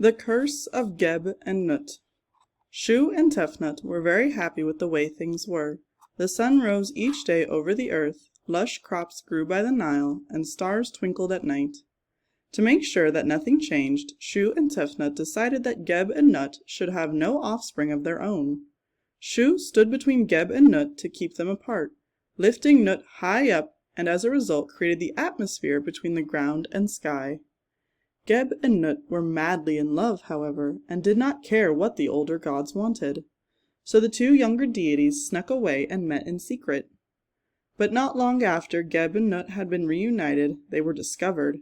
The Curse of Geb and Nut. Shu and Tefnut were very happy with the way things were. The sun rose each day over the earth, lush crops grew by the Nile, and stars twinkled at night. To make sure that nothing changed, Shu and Tefnut decided that Geb and Nut should have no offspring of their own. Shu stood between Geb and Nut to keep them apart, lifting Nut high up, and as a result created the atmosphere between the ground and sky. Geb and Nut were madly in love, however, and did not care what the older gods wanted. So the two younger deities snuck away and met in secret. But not long after Geb and Nut had been reunited, they were discovered.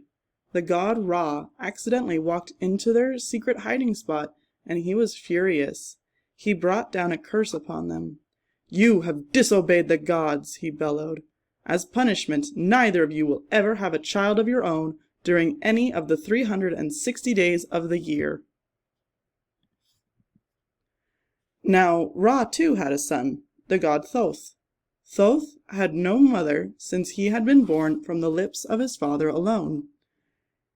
The god Ra accidentally walked into their secret hiding spot, and he was furious. He brought down a curse upon them. "You have disobeyed the gods," he bellowed. "As punishment, neither of you will ever have a child of your own during any of the 360 days of the year." Now Ra too had a son, the god Thoth. Thoth had no mother since he had been born from the lips of his father alone.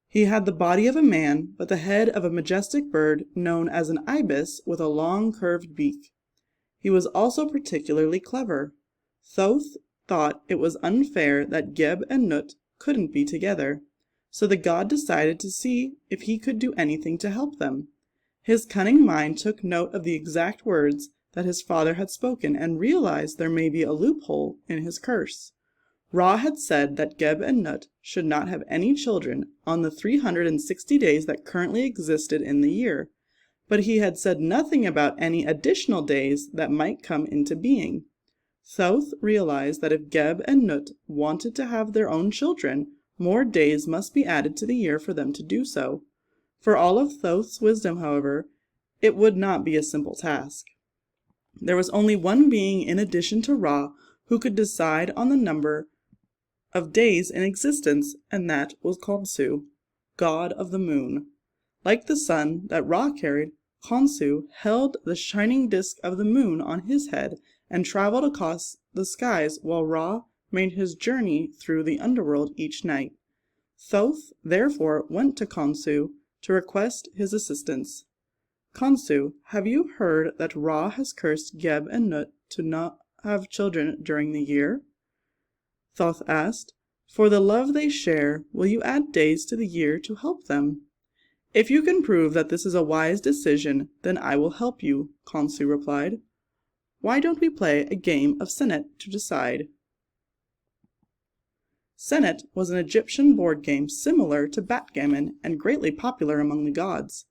He had the body of a man, but the head of a majestic bird known as an ibis with a long curved beak. He was also particularly clever. Thoth thought it was unfair that Geb and Nut couldn't be together. So the god decided to see if he could do anything to help them. His cunning mind took note of the exact words that his father had spoken and realized there may be a loophole in his curse. Ra had said that Geb and Nut should not have any children on the 360 days that currently existed in the year, but he had said nothing about any additional days that might come into being. Thoth realized that if Geb and Nut wanted to have their own children, more days must be added to the year for them to do so. For all of Thoth's wisdom, however, it would not be a simple task. There was only one being in addition to Ra who could decide on the number of days in existence, and that was Khonsu, god of the moon. Like the sun that Ra carried, Khonsu held the shining disk of the moon on his head and traveled across the skies while Ra made his journey through the underworld each night. Thoth therefore went to Khonsu to request his assistance. "Khonsu, have you heard that Ra has cursed Geb and Nut to not have children during the year?" Thoth asked. "For the love they share, will you add days to the year to help them?" "If you can prove that this is a wise decision, then I will help you," Khonsu replied. "Why don't we play a game of Senet to decide?" Senet was an Egyptian board game similar to backgammon and greatly popular among the gods.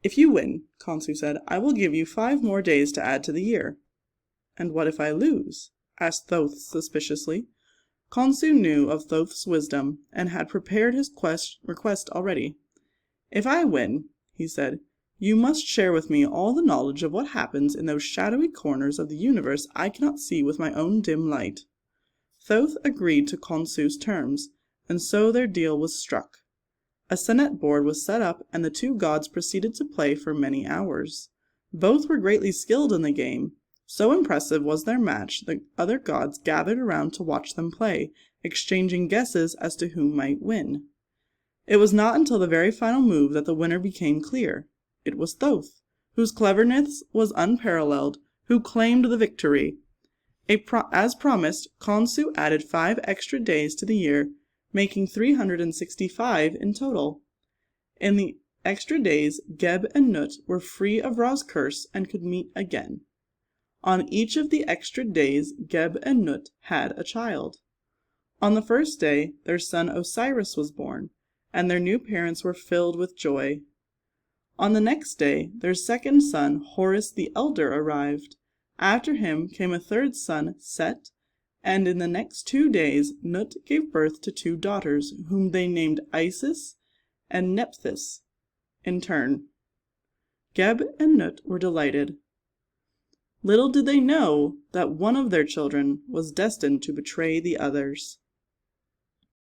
"If you win," Khonsu said, "I will give you 5 more days to add to the year." "And what if I lose?" asked Thoth suspiciously. Khonsu knew of Thoth's wisdom and had prepared his request already. "If I win," he said, "you must share with me all the knowledge of what happens in those shadowy corners of the universe I cannot see with my own dim light." Thoth agreed to Khonsu's terms, and so their deal was struck. A Senet board was set up and the two gods proceeded to play for many hours. Both were greatly skilled in the game. So impressive was their match, the other gods gathered around to watch them play, exchanging guesses as to who might win. It was not until the very final move that the winner became clear. It was Thoth, whose cleverness was unparalleled, who claimed the victory. As promised, Khonsu added 5 extra days to the year, making 365 in total. In the extra days, Geb and Nut were free of Ra's curse and could meet again. On each of the extra days, Geb and Nut had a child. On the first day, their son Osiris was born, and their new parents were filled with joy. On the next day, their second son, Horus the Elder, arrived. After him came a third son, Set, and in the next 2 days, Nut gave birth to 2 daughters, whom they named Isis and Nephthys in turn. Geb and Nut were delighted. Little did they know that one of their children was destined to betray the others.